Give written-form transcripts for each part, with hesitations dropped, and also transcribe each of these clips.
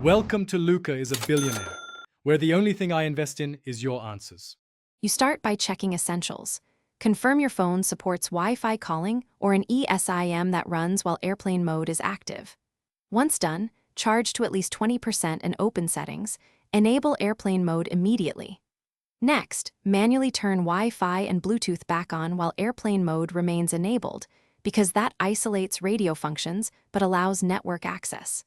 Welcome to Luca is a Billionaire, where the only thing I invest in is your answers. You start by checking essentials. Confirm your phone supports Wi-Fi calling or an eSIM that runs while airplane mode is active. Once done, charge to at least 20% and open settings. Enable airplane mode immediately. Next, manually turn Wi-Fi and Bluetooth back on while airplane mode remains enabled, because that isolates radio functions but allows network access.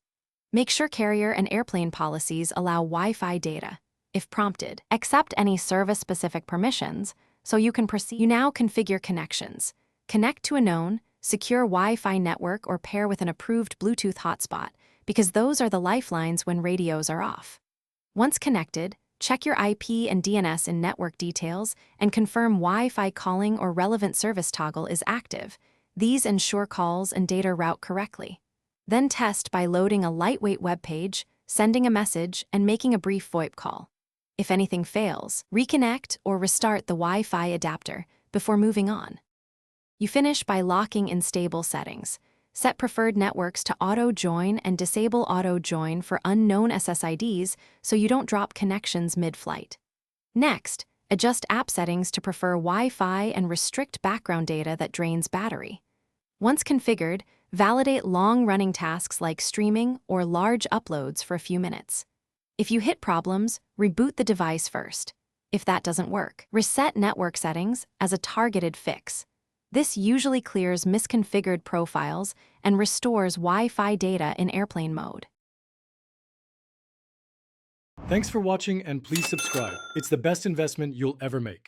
Make sure carrier and airplane policies allow Wi-Fi data. If prompted, accept any service-specific permissions so you can proceed. You now configure connections. Connect to a known, secure Wi-Fi network or pair with an approved Bluetooth hotspot, because those are the lifelines when radios are off. Once connected, check your IP and DNS in network details and confirm Wi-Fi calling or relevant service toggle is active. These ensure calls and data route correctly. Then test by loading a lightweight web page, sending a message, and making a brief VoIP call. If anything fails, reconnect or restart the Wi-Fi adapter before moving on. You finish by locking in stable settings. Set preferred networks to auto-join and disable auto-join for unknown SSIDs so you don't drop connections mid-flight. Next, adjust app settings to prefer Wi-Fi and restrict background data that drains battery. Once configured, validate long-running tasks like streaming or large uploads for a few minutes. If you hit problems, reboot the device first. If that doesn't work, reset network settings as a targeted fix. This usually clears misconfigured profiles and restores Wi-Fi data in airplane mode. Thanks for watching and please subscribe. It's the best investment you'll ever make.